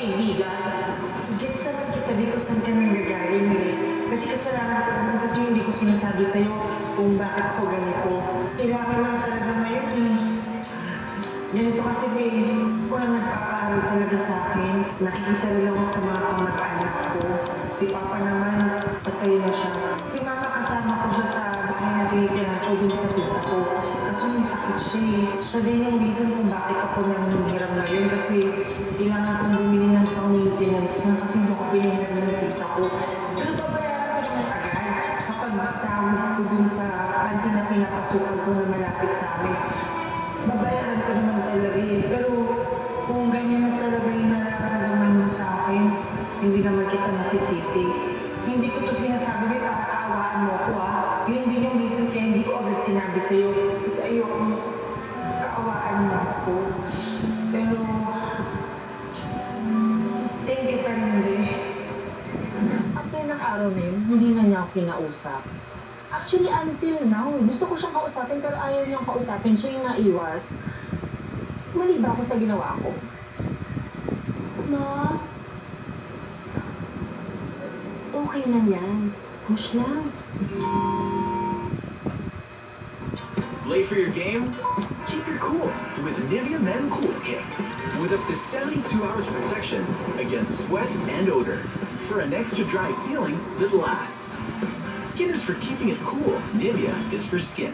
kaibigan. Gets naman kita, di ko saan ka nanggagaling eh. Kasi kasalanan ko naman kasi hindi ko sinasabi sa'yo kung bakit ako ganito. Kailangan lang talaga ngayon eh. Ganito kasi walang nagpapaaral talaga sa akin. Nakikita rin ako sa mga kamag-anak ko. Si Papa naman, patay na siya. Si Mama kasama ko siya sa bahay na pinitirahan ko dun sa tita ko. Kaso may sakit siya eh. Siya din yung reason kung bakit ako nangihiram ngayon kasi kailangan kong bumili ng pang-maintenance na kasi hindi ako pinahiram ng tita ko. Pero babayaran ko naman agad kapag sahod ko dun sa kantin na pinapasukan ko na malapit sa amin. Babayaran ko naman talaga eh. Pero kung ganyan na talaga yung nararamdaman mo sa akin, hindi naman kita masisisi. Hindi ko to sinasabi may para kaawaan mo ko ah. Yun din yung reason kaya hindi ko agad sinabi sa'yo. Kasi ayokong kaawaan mo ako. Pero, thank you pa rin be. After ng araw na yun, hindi na niya ako kinausap. Actually, until now, gusto ko siyang kausapin pero ayaw niyang kausapin. Siya yung naiwas. Mali ba ako sa ginawa ko? Ma, okay lang yan. Push lang. Late for your game? Keep your cool with Nivea Men Cool Kick. With up to 72 hours protection against sweat and odor. For an extra dry feeling that lasts. Skin is for keeping it cool. Nivea is for skin.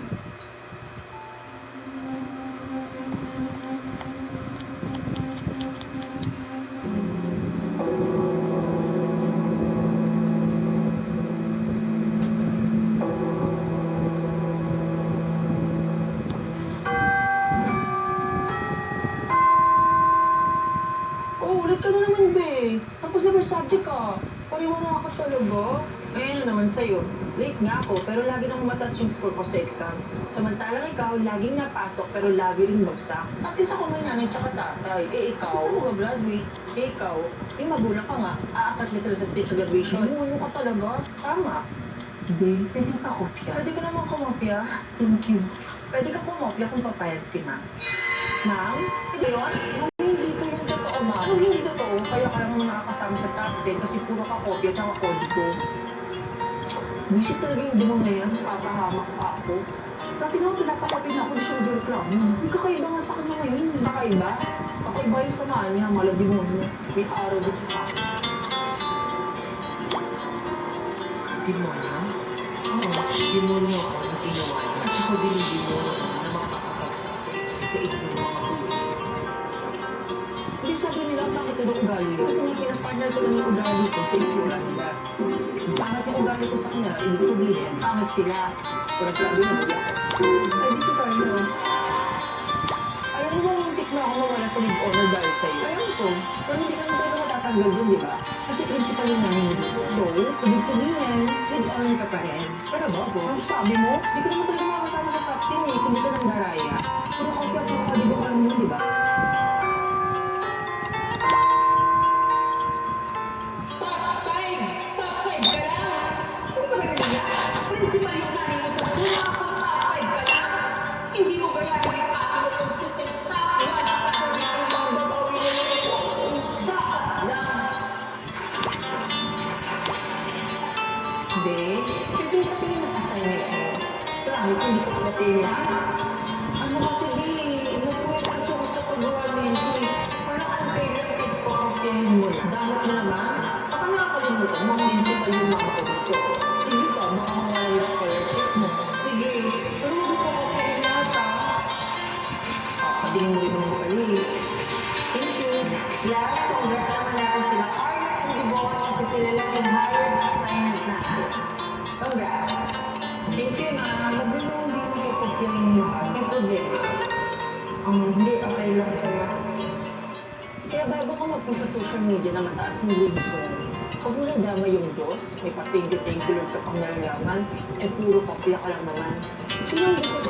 Oh, ulit ka na naman, be. Tapos na first subject ka. Pariwara ka talaga. Ngayon naman sa'yo. Late nga ako, pero lagi nang mataas yung score ko sa exam. Samantalang ikaw, laging napasok, pero lagi rin bagsak. At least ako may nanay tsaka tatay. Eh, ikaw, gusto mo ba-graduate? Eh, ikaw, may magulang ka nga. Aakat mo sila sa stage of graduation. Ano ka talaga? Tama. Be, pwede ka kopya. Pwede ka naman kumopya. Thank you. Pwede ka kumopya kung papayag si ma'am. Ma'am? Hindi yun? Hindi po yung totoo, ma'am. Kung hindi totoo, kaya ka naman nakakasama sa top 10 kasi puro ka kopya tsaka kodigo. Visit talaga yung demo na yan, papahamak pa ako. Dati naman pinapakopya na ako ni Shoulder Reklamo. May kakaiba nga sa kanya ngayon. Kakaiba? Kakaiba yung samaan niya, malang demonyo. May araw din siya sa akin. Demonyo? Oo, demonyo ako na ginawa niya. At ako din yung demonyo na makakapagsak sa inyong mga buhay. Hindi sabi nila, bakit ano ugali? Kasi nga pinapartner ko lang yung ugali ko sa itsura nila. Pangit yung ugali ko sa kanya, ibig sabihin, pangit sila. Pero sabi na wala. Ay, di si Carlos. Alam mo bang muntik na ako mawala sa league honor dahil sa'yo? Alam ko. Pero hindi ka naman talaga matatanggal dun, di ba? Kasi principal yung nanay mo dito. So, ibig sabihin, league honor ka pa rin. Pero bago, ang sabi mo, di ka naman talaga makasama sa top 10 eh, kung di ka ng daraya. Pero kopya at makakadibo ka lang mo, di ba? Principal yung nanay mo sa mga top 5 ka lang. Hindi mo kaya nilipati mo consistent top 1 sa kasabi ng mga babawi na yun. Dapat lang. Hindi. Pwede yung patingin ng assignment mo. Promise, hindi ko patingin. Ano kasi di, napuwet kasi ako sa paggawa nito eh. Parang unfair ko kopyahin mo na. Damat mo naman. Baka nakakalimutan mo ang principal yung mga ko. Sige ka, baka mawala yung scholarship mo. Sige, pero huwag mo kopyahin lahat ah. Papatingin mo rin mo pali. Thank you. Last, congrats naman natin sila Arya and Devon kasi sila lang yung highest assignment natin. Congrats. Thank you na. Sabi mo hindi mo kopyahin yung lahat. May problema. Hindi, okay lang kaya. Kaya bago ka magpunta sa social media na mataas ng grades mo, huwag mo nadama yung Diyos, may pa-thank you lang ka pang nalalaman, eh puro kopya ka lang naman. Sino ang gusto ko